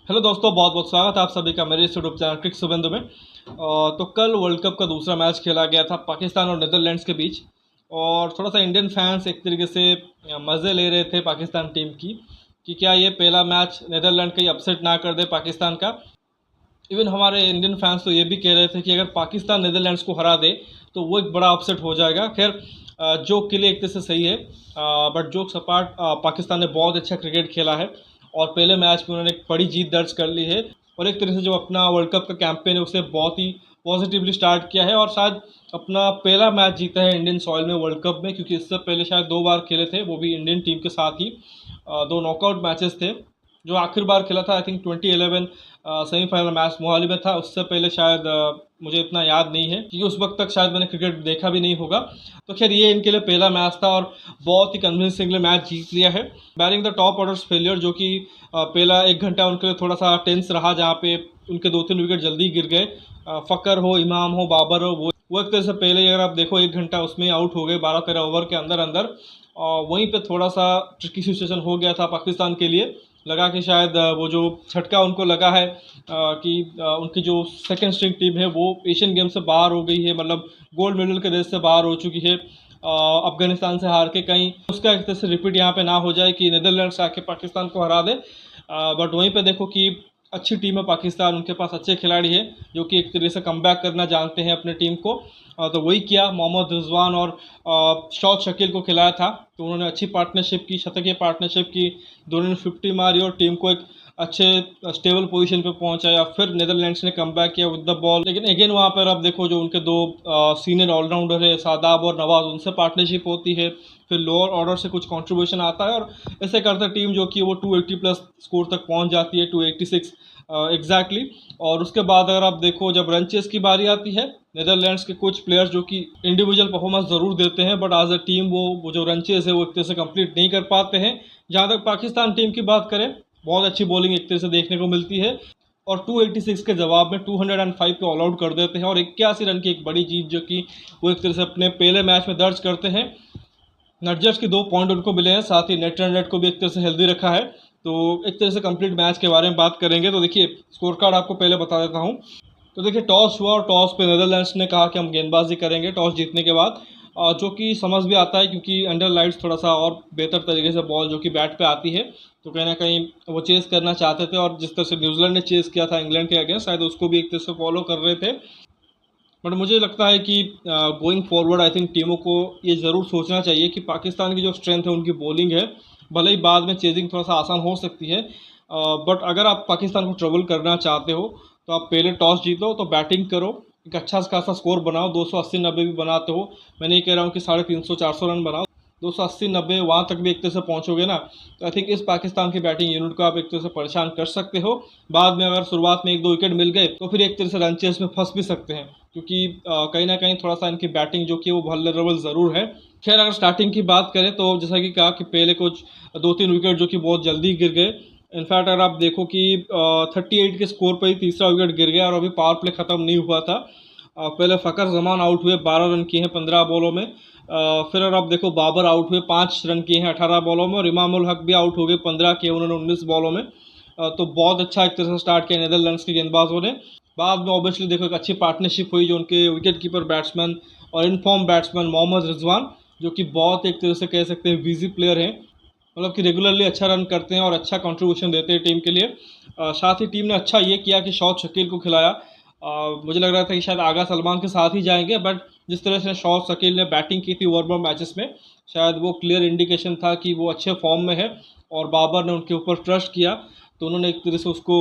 Hello दोस्तों, बहुत बहुत स्वागत है आप सभी का मेरे इस यूट्यूब चैनल क्रिक सुबंधु में। तो कल वर्ल्ड कप का दूसरा मैच खेला गया था पाकिस्तान और नीदरलैंड्स के बीच। और थोड़ा सा इंडियन फैंस एक तरीके से मज़े ले रहे थे पाकिस्तान टीम की कि क्या ये पहला मैच नीदरलैंड कहीं अपसेट ना कर दे पाकिस्तान का। इवन हमारे इंडियन फैंस तो ये भी कह रहे थे कि अगर पाकिस्तान नीदरलैंड्स को हरा दे तो वो एक बड़ा अपसेट हो जाएगा। खैर, जोक के लिए एक तरह से सही है, बट जोक सपाट, पाकिस्तान ने बहुत अच्छा क्रिकेट खेला है और पहले मैच में उन्होंने एक बड़ी जीत दर्ज कर ली है। और एक तरह से जो अपना वर्ल्ड कप का कैंपेन है उसे बहुत ही पॉजिटिवली स्टार्ट किया है और शायद अपना पहला मैच जीता है इंडियन सॉइल में वर्ल्ड कप में, क्योंकि इससे पहले शायद 2 बार खेले थे, वो भी इंडियन टीम के साथ ही। 2 नॉकआउट मैचेस थे। जो आखिर बार खेला था I think 2011 semifinal match Mohali में था। उससे पहले शायद मुझे इतना याद नहीं है क्योंकि उस वक्त तक शायद मैंने क्रिकेट देखा भी नहीं होगा। तो खैर, ये इनके लिए पहला मैच था और बहुत ही कन्विंसिंगली मैच जीत लिया है। Bearing the top orders failure, जो कि पहला 1 घंटा उनके लिए थोड़ा सा टेंस रहा, जहाँ पे उनके 2-3 विकेट जल्दी गिर गए। फ़कर हो, इमाम हो, बाबर हो, वो एक तरह से पहले ही अगर आप देखो 1 घंटा उसमें आउट हो गए 12-13 ओवर के अंदर अंदर। और वहीं पे थोड़ा सा ट्रिकी सिचुएशन हो गया था पाकिस्तान के लिए। लगा कि शायद वो जो झटका उनको लगा है कि उनकी जो सेकंड स्ट्रिंग टीम है वो एशियन गेम से बाहर हो गई है, मतलब गोल्ड मेडल के रेस से बाहर हो चुकी है अफगानिस्तान से हार के। कहीं उसका एक तरह से रिपीट यहाँ पे ना हो जाए कि नीदरलैंड्स आके पाकिस्तान को हरा दे। बट वहीं पे देखो कि अच्छी टीम है पाकिस्तान, उनके पास अच्छे खिलाड़ी हैं जो कि एक तरीके से कमबैक करना जानते हैं अपने टीम को। तो वही किया, मोहम्मद रिजवान और शौद शकील को खिलाया था। तो उन्होंने अच्छी पार्टनरशिप की, शतकीय पार्टनरशिप की। दोनों ने 50 मारी और टीम को एक अच्छे स्टेबल पोजीशन पे पहुंचाया। फिर नीदरलैंड्स ने कम बैक किया विद द बॉल, लेकिन अगेन वहाँ पर आप देखो जो उनके 2 सीनियर ऑलराउंडर है शादाब और नवाज, उनसे पार्टनरशिप होती है। फिर लोअर ऑर्डर से कुछ कंट्रीब्यूशन आता है और ऐसे करते टीम जो कि वो 280 प्लस स्कोर तक पहुंच जाती है, 286 एग्जैक्टली। और उसके बाद अगर आप देखो जब रन चेस की बारी आती है, नीदरलैंड्स के कुछ प्लेयर्स जो कि इंडिविजुअल परफॉर्मेंस ज़रूर देते हैं बट एज अ टीम वो जो रन चेस है वो एक तरह से कंप्लीट नहीं कर पाते हैं। जहाँ तक पाकिस्तान टीम की बात करें, बहुत अच्छी बॉलिंग एक तरह से देखने को मिलती है और 286 के जवाब में 205 पे ऑल आउट कर देते हैं और 81 रन की एक बड़ी जीत जो कि वो एक तरह से अपने पहले मैच में दर्ज करते हैं। नटजर्स की 2 पॉइंट उनको मिले हैं, साथ ही नेट रन रेट को भी एक तरह से हेल्दी रखा है। तो एक तरह से कंप्लीट मैच के बारे में बात करेंगे तो देखिए, स्कोर कार्ड आपको पहले बता देता हूँ। तो देखिए, टॉस हुआ और टॉस पे नीदरलैंड्स ने कहा कि हम गेंदबाजी करेंगे टॉस जीतने के बाद। जो कि समझ भी आता है क्योंकि अंडर लाइट्स थोड़ा सा और बेहतर तरीके से बॉल जो कि बैट पे आती है, तो कहीं ना कहीं वो चेस करना चाहते थे। और जिस तरह से न्यूजीलैंड ने चेस किया था इंग्लैंड के अगेंस्ट, शायद उसको भी एक तरह से फॉलो कर रहे थे। बट मुझे लगता है कि गोइंग फॉरवर्ड आई थिंक टीमों को ये ज़रूर सोचना चाहिए कि पाकिस्तान की जो स्ट्रेंथ है उनकी बॉलिंग है। भले ही बाद में चेजिंग थोड़ा सा आसान हो सकती है, बट अगर आप पाकिस्तान को ट्रबल करना चाहते हो तो आप पहले टॉस जीतो, तो बैटिंग करो, एक अच्छा खासा स्कोर बनाओ, 280-90 भी बनाते हो। मैं नहीं कह रहा हूँ कि 350-400 रन बनाओ, 280-90 वहाँ तक भी एक तरह से पहुँचोगे ना, तो आई थिंक इस पाकिस्तान की बैटिंग यूनिट को आप एक तरह से परेशान कर सकते हो। बाद में अगर शुरुआत में 1-2 विकेट मिल गए तो फिर एक तरह से रन चेस में फंस भी सकते हैं, क्योंकि कहीं ना कहीं थोड़ा सा इनकी बैटिंग जो कि वो वल्नरेबल ज़रूर है। खैर, अगर स्टार्टिंग की बात करें तो जैसा कि कहा कि पहले कुछ 2-3 विकेट जो कि बहुत जल्दी गिर गए। इनफैक्ट अगर आप देखो कि 38 के स्कोर पर ही तीसरा विकेट गिर गया और अभी पावर प्ले ख़त्म नहीं हुआ था। पहले फ़कर जमान आउट हुए, 12 रन किए हैं 15 बॉलों में। फिर अगर आप देखो बाबर आउट हुए, 5 रन किए हैं 18 बॉलों में, और इमामुल हक भी आउट हो गए, 15 किए उन्होंने 19 बॉलों में। तो बहुत अच्छा एक तरह से स्टार्ट किया नीदरलैंड्स के गेंदबाजों ने। बाद में ऑब्वियसली देखो एक अच्छी पार्टनरशिप हुई जो उनके विकेट कीपर बैट्समैन और इनफॉर्म बैट्समैन मोहम्मद रिजवान, जो कि बहुत एक तरह से कह सकते हैं बिजी प्लेयर हैं, मतलब कि रेगुलरली अच्छा रन करते हैं और अच्छा कंट्रीब्यूशन देते हैं टीम के लिए। साथ ही टीम ने अच्छा ये किया कि शौद शकील को खिलाया। मुझे लग रहा था कि शायद आगा सलमान के साथ ही जाएंगे, बट जिस तरह से शौद शकील ने बैटिंग की थी ओवरऑल मैचेस में, शायद वो क्लियर इंडिकेशन था कि वो अच्छे फॉर्म में है और बाबर ने उनके ऊपर ट्रस्ट किया, तो उन्होंने एक तरह से उसको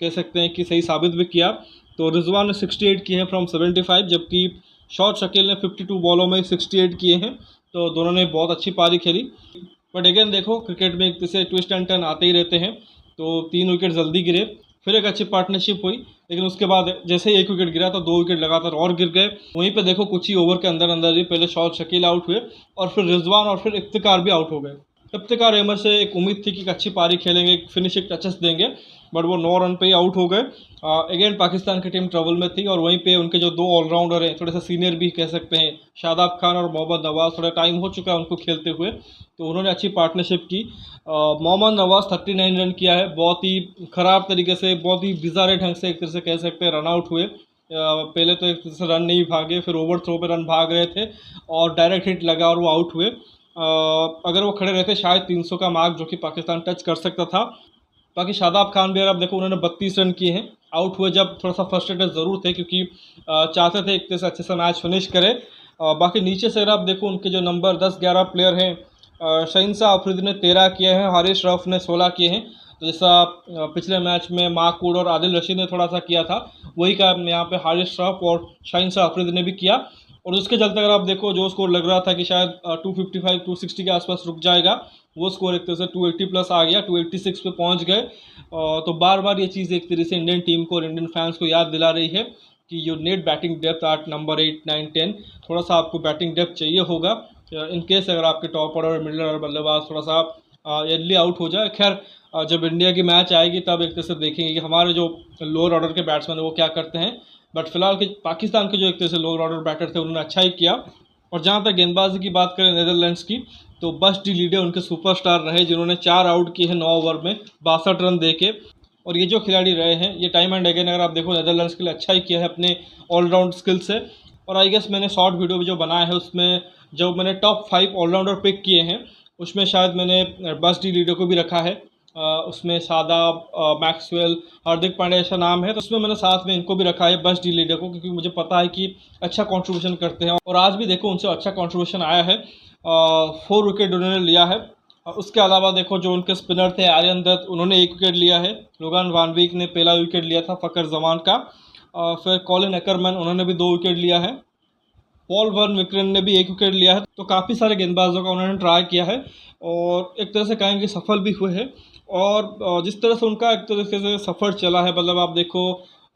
कह सकते हैं कि सही साबित भी किया। तो रिजवान ने 68 किए हैं फ्रॉम 75, जबकि शौद शकील ने 52 बॉलों में 68 किए हैं। तो दोनों ने बहुत अच्छी पारी खेली। बट अगेन देखो, क्रिकेट में एक तरह से ट्विस्ट एंड टर्न आते ही रहते हैं। तो 3 विकेट जल्दी गिरे, फिर एक अच्छी पार्टनरशिप हुई, लेकिन उसके बाद जैसे ही 1 विकेट गिरा तो 2 विकेट लगातार और गिर गए। वहीं पे देखो कुछ ही ओवर के अंदर अंदर ही पहले शौद शकील आउट हुए और फिर रिजवान और फिर इफ्तिकार भी आउट हो गए। इफ्तिकार अहमद से एक उम्मीद थी कि एक अच्छी पारी खेलेंगे, फिनिशिंग टचेस देंगे, बट वो 9 रन पे ही आउट हो गए। अगेन पाकिस्तान की टीम ट्रबल में थी और वहीं पे उनके जो दो ऑलराउंडर हैं, थोड़े से सीनियर भी कह सकते हैं, शादाब खान और मोहम्मद नवाज़, थोड़ा टाइम हो चुका है उनको खेलते हुए, तो उन्होंने अच्छी पार्टनरशिप की। मोहम्मद नवाज़ 39 रन किया है, बहुत ही ख़राब तरीके से, बहुत ही बिज़ारे ढंग से एक तरह से कह सकते हैं रन आउट हुए। पहले तो एक तरह से रन नहीं भागे, फिर ओवर थ्रो पे रन भाग रहे थे और डायरेक्ट हिट लगा और वो आउट हुए। अगर वो खड़े रहते शायद 300 का मार्क जो कि पाकिस्तान टच कर सकता था। बाकी शादाब खान भी अगर आप देखो उन्होंने 32 रन किए हैं, आउट हुए जब थोड़ा सा फ्रस्ट्रेटेड ज़रूर थे क्योंकि चाहते थे एक तरह से अच्छे से मैच फिनिश करें। बाकी नीचे से अगर आप देखो उनके जो नंबर 10-11 प्लेयर हैं, शहीनशाह अफरीदी ने 13 किए हैं, हारिस रऊफ ने 16 किए हैं। तो जैसा पिछले मैच में माकूड और आदिल रशीद ने थोड़ा सा किया था, वही काम यहाँ पे हारिस रऊफ और शहीनशाह अफरीदी ने भी किया। और उसके चलते अगर आप देखो जो स्कोर लग रहा था कि शायद 255-260 के आसपास रुक जाएगा, वो स्कोर एक तरह से 280 प्लस आ गया, 286 पे पहुंच गए। तो बार बार ये चीज़ एक तरह से इंडियन टीम को और इंडियन फैंस को याद दिला रही है कि you need batting depth at number 8, 9, 10। थोड़ा सा आपको बैटिंग डेप्थ चाहिए होगा इन केस अगर आपके टॉप ऑर्डर और मिडल ऑर्डर बल्लेबाज थोड़ा सा अर्ली आउट हो जाए। खैर जब इंडिया की मैच आएगी तब एक तरह से देखेंगे कि हमारे जो लोअर ऑर्डर के बैट्समैन हैं वो क्या करते हैं, बट फिलहाल के पाकिस्तान के जो एक तरह से लोअर ऑर्डर बैटर थे उन्होंने अच्छा ही किया। और जहाँ तक गेंदबाजी की बात करें नीदरलैंड्स की, तो बस डी लीडे उनके सुपरस्टार रहे जिन्होंने 4 आउट किए हैं 9 ओवर में 62 रन दे के। और ये जो खिलाड़ी रहे हैं ये टाइम एंड अगेन अगर आप देखो नीदरलैंड्स के लिए अच्छा ही किया है अपने ऑलराउंड स्किल से। और आई गेस मैंने शॉर्ट वीडियो भी जो बनाया है उसमें जो मैंने टॉप 5 ऑलराउंडर पिक किए हैं उसमें शायद मैंने बस डी लीडे को भी रखा है। उसमें शादाब, मैक्सवेल, हार्दिक पांड्या ऐसा नाम है, तो उसमें मैंने साथ में इनको भी रखा है बस डी लीडर को, क्योंकि मुझे पता है कि अच्छा कंट्रीब्यूशन करते हैं और आज भी देखो उनसे अच्छा कंट्रीब्यूशन आया है। 4 विकेट उन्होंने लिया है। उसके अलावा देखो जो उनके स्पिनर थे आर्यन दत्त, उन्होंने 1 विकेट लिया है। लोगान वान वीक ने पहला विकेट लिया था फ़खर जमान का। फिर कॉलिन एकरमैन उन्होंने भी 2 विकेट लिया है। पॉल वन विक्रेन ने भी 1 विकेट लिया है। तो काफ़ी सारे गेंदबाजों का उन्होंने ट्राई किया है और एक तरह से कहेंगे सफल भी हुए हैं। और जिस तरह से उनका एक तरीके से सफ़र चला है, मतलब आप देखो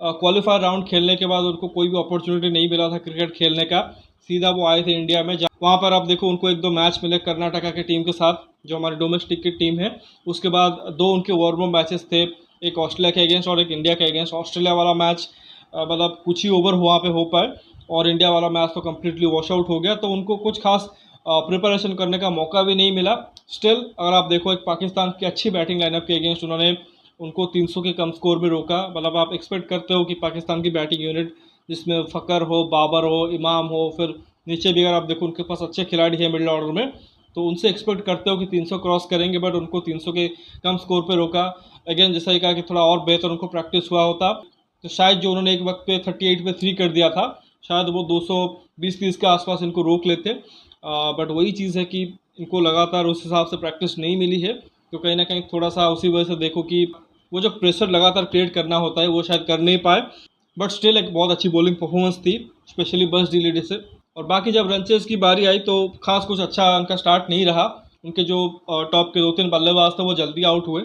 क्वालिफायर राउंड खेलने के बाद उनको कोई भी अपॉर्चुनिटी नहीं मिला था क्रिकेट खेलने का, सीधा वो आए थे इंडिया में। वहाँ पर आप देखो उनको 1-2 मैच मिले कर्नाटका की टीम के साथ जो हमारी डोमेस्टिक की टीम है। उसके बाद 2 उनके वार्म मैचेस थे, एक ऑस्ट्रेलिया के अगेंस्ट और एक इंडिया के अगेंस्ट। ऑस्ट्रेलिया वाला मैच मतलब कुछ ही ओवर वहाँ पे हो पाए और इंडिया वाला मैच तो कम्प्लीटली वॉश आउट हो गया, तो उनको कुछ खास प्रिपरेशन करने का मौका भी नहीं मिला। स्टिल अगर आप देखो एक पाकिस्तान की अच्छी बैटिंग लाइनअप के अगेंस्ट उन्होंने उनको 300 के कम स्कोर में रोका। मतलब आप एक्सपेक्ट करते हो कि पाकिस्तान की बैटिंग यूनिट जिसमें फ़खर हो, बाबर हो, इमाम हो, फिर नीचे भी अगर आप देखो उनके पास अच्छे खिलाड़ी हैं मिडिल ऑर्डर में, तो उनसे एक्सपेक्ट करते हो कि 300 क्रॉस करेंगे, बट उनको 300 के कम स्कोर पे रोका। अगेन जैसा ही कहा कि थोड़ा और बेहतर उनको प्रैक्टिस हुआ होता तो शायद जो उन्होंने एक वक्त पे 38 पे 3 कर दिया था, शायद वो 220-30 के आसपास इनको रोक लेते। बट वही चीज़ है कि इनको लगातार उस हिसाब से प्रैक्टिस नहीं मिली है, तो कहीं ना कहीं थोड़ा सा उसी वजह से देखो कि वो जो प्रेशर लगातार क्रिएट करना होता है वो शायद कर नहीं पाए। बट स्टिल एक बहुत अच्छी बॉलिंग परफॉर्मेंस थी स्पेशली बस डी लीडे से। और बाकी जब रनचेज की बारी आई तो खास कुछ अच्छा उनका स्टार्ट नहीं रहा। उनके जो टॉप के 2-3 बल्लेबाज थे वो जल्दी आउट हुए।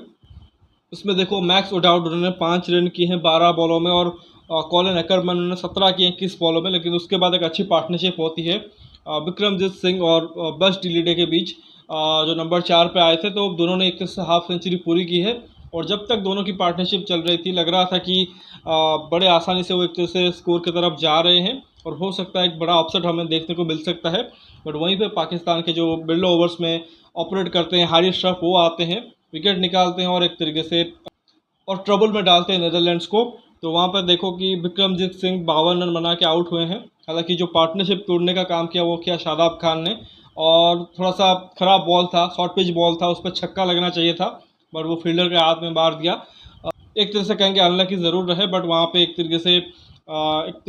उसमें देखो मैक्स ओडाउड उन्होंने 5 रन किए हैं 12 बॉलों में और कॉलिन एकरमैन उन्होंने 17 किए हैं 21 बॉलों में। लेकिन उसके बाद एक अच्छी पार्टनरशिप होती है विक्रमजीत सिंह और बस डी लीडे के बीच, जो नंबर 4 पे आए थे, तो दोनों ने एक तरह से हाफ सेंचुरी पूरी की है। और जब तक दोनों की पार्टनरशिप चल रही थी लग रहा था कि बड़े आसानी से वो एक तरह से स्कोर की तरफ जा रहे हैं और हो सकता है एक बड़ा अपसेट हमें देखने को मिल सकता है। बट वहीं पे पाकिस्तान के जो मिडल ओवर्स में ऑपरेट करते हैं हारिस रऊफ, वो आते हैं, विकेट निकालते हैं और एक तरीके से और ट्रबल में डालते हैं नीदरलैंड्स को। तो वहाँ पर देखो कि विक्रमजीत सिंह 52 रन बना के आउट हुए हैं। हालांकि जो पार्टनरशिप तोड़ने का काम किया वो किया शादाब खान ने, और थोड़ा सा ख़राब बॉल था, शॉर्ट पिच बॉल था, उस पर छक्का लगना चाहिए था बट वो फील्डर के हाथ में मार दिया। एक तरह से कहेंगे अनलकी ज़रूर रहे, बट वहाँ पे एक तरीके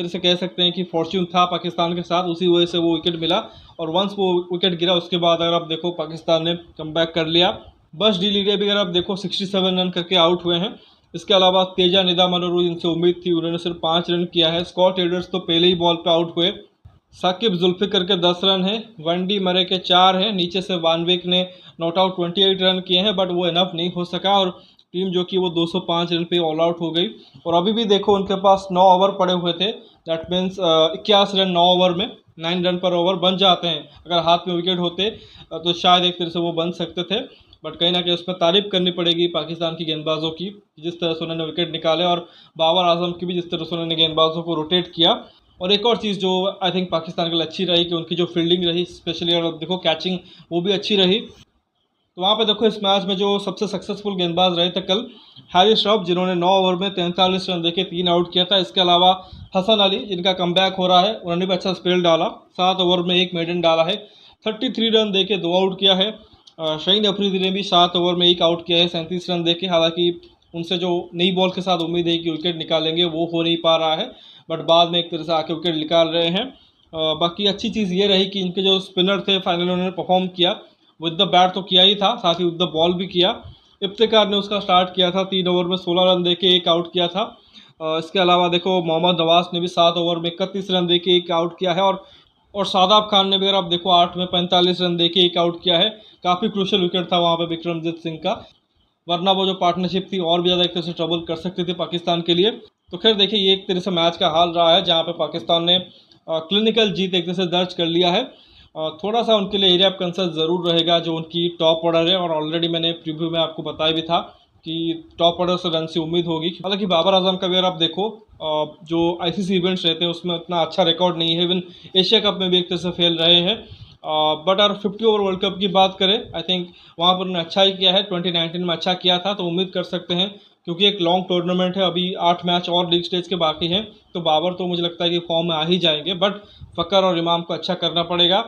से कह सकते हैं कि फॉर्च्यून था पाकिस्तान के साथ, उसी वजह से वो विकेट मिला। और वंस वो विकेट गिरा उसके बाद अगर आप देखो पाकिस्तान ने कमबैक कर लिया। बस डी लीडे भी अगर आप देखो 67 रन करके आउट हुए हैं। इसके अलावा तेजा निदामनरू जिनसे उम्मीद थी उन्होंने सिर्फ 5 रन किया है। स्कॉट एडर्स तो पहले ही बॉल पे आउट हुए। साकिब जुल्फिकर के 10 रन हैं, वनडी मरे के 4 हैं, नीचे से वानविक ने नॉट आउट 28 रन किए हैं, बट वो इनफ नहीं हो सका और टीम जो कि वो 205 रन पे ऑल आउट हो गई। और अभी भी देखो उनके पास 9 ओवर पड़े हुए थे, दैट मीन्स 21 रन 9 ओवर में, 9 रन पर ओवर बन जाते हैं। अगर हाथ में विकेट होते तो शायद एक तरह से वो बन सकते थे, बट कहीं ना कहीं उसमें तारीफ करनी पड़ेगी पाकिस्तान की गेंदबाजों की, जिस तरह से उन्होंने विकेट निकाले, और बाबर आजम की भी जिस तरह से उन्होंने गेंदबाजों को रोटेट किया। और एक और चीज़ जो आई थिंक पाकिस्तान के लिए अच्छी रही कि उनकी जो फील्डिंग रही, स्पेशली अगर देखो कैचिंग, वो भी अच्छी रही। तो वहाँ पे देखो इस मैच में जो सबसे सक्सेसफुल गेंदबाज रहे थे कल, हैरिस श्रॉफ, जिन्होंने 9 ओवर में 43 रन देके 3 आउट किया था। इसके अलावा हसन अली, जिनका कमबैक हो रहा है, उन्होंने भी अच्छा स्पेल डाला, 7 ओवर में 1 मेडन डाला है, 33 रन देके 2 आउट किया है। शाहीन अफरीदी ने भी 7 ओवर में 1 आउट किया है, 37 रन देके। हालांकि उनसे जो नई बॉल के साथ उम्मीद है कि विकेट निकालेंगे, वो हो नहीं पा रहा है, बट बाद में एक तरह से आके विकेट निकाल रहे हैं। बाकी अच्छी चीज़ ये रही कि इनके जो स्पिनर थे फाइनल उन्होंने परफॉर्म किया, विद द बैट तो किया ही था, साथ ही विद द बॉल भी किया। इफ्तिकार ने उसका स्टार्ट किया था, 3 ओवर में 16 रन देके 1 आउट किया था। इसके अलावा देखो मोहम्मद नवाज ने भी 7 ओवर में 31 रन देके 1 आउट किया है, और शादाब खान ने भी अगर आप देखो 8 में 45 रन देके 1 आउट किया है। काफ़ी क्रूशल विकेट था वहाँ पे विक्रमजीत सिंह का, वरना वो जो पार्टनरशिप थी और भी ज़्यादा एक तरह से ट्रबल कर सकती थी पाकिस्तान के लिए। तो खैर देखिए, ये एक तरह से मैच का हाल रहा है जहाँ पे पाकिस्तान ने क्लिनिकल जीत एक तरह से दर्ज कर लिया है। थोड़ा सा उनके लिए एरिया ऑफ कंसर्न ज़रूर रहेगा जो उनकी टॉप ऑर्डर है, और ऑलरेडी मैंने प्रीव्यू में आपको बताया भी था कि टॉप ऑर्डर से रन से उम्मीद होगी। हालांकि बाबर आजम का भी अगर आप देखो, जो आईसीसी इवेंट्स रहते हैं उसमें उतना अच्छा रिकॉर्ड नहीं है, इवन एशिया कप में भी एक तरह से फेल रहे हैं। बट अगर 50 ओवर वर्ल्ड कप की बात करें, आई थिंक वहाँ पर उन्होंने अच्छा ही किया है, 2019 में अच्छा किया था, तो उम्मीद कर सकते हैं, क्योंकि एक लॉन्ग टूर्नामेंट है, अभी 8 मैच और लीग स्टेज के बाकी हैं, तो बाबर तो मुझे लगता है कि फॉर्म में आ ही जाएंगे, बट फ़कर और इमाम को अच्छा करना पड़ेगा।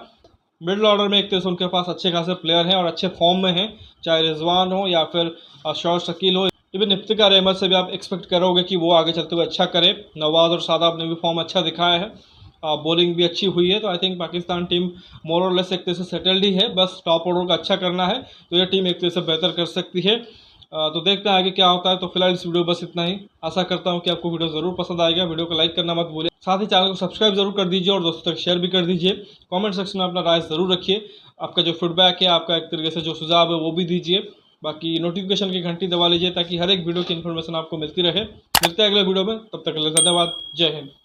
मिडिल ऑर्डर में एक तरह से उनके पास अच्छे खासे प्लेयर हैं और अच्छे फॉर्म में हैं, चाहे रिजवान हो या फिर शौर शकील हो, इवन इफ्तिकार अहमद से भी आप एक्सपेक्ट करोगे कि वो आगे चलते हुए अच्छा करे। नवाज और शादाब ने भी फॉर्म अच्छा दिखाया है, बॉलिंग भी अच्छी हुई है, तो आई थिंक पाकिस्तान टीम मोर और लेस एक तरह से सेटल्ड ही है, बस टॉप ऑर्डर का अच्छा करना है तो ये टीम एक तरह से बेहतर कर सकती है। तो देखते हैं आगे क्या होता है। तो फिलहाल इस वीडियो बस इतना ही। आशा करता हूँ कि आपको वीडियो ज़रूर पसंद आएगा। वीडियो को लाइक करना मत भूलिए, साथ ही चैनल को सब्सक्राइब जरूर कर दीजिए और दोस्तों तक शेयर भी कर दीजिए। कमेंट सेक्शन में अपना राय ज़रूर रखिए, आपका जो फीडबैक है, आपका एक तरीके से जो सुझाव है वो भी दीजिए। बाकी नोटिफिकेशन की घंटी दबा लीजिए ताकि हर एक वीडियो की इन्फॉर्मेशन आपको मिलती रहे। मिलते हैं अगले वीडियो में, तब तक के लिए धन्यवाद। जय हिंद।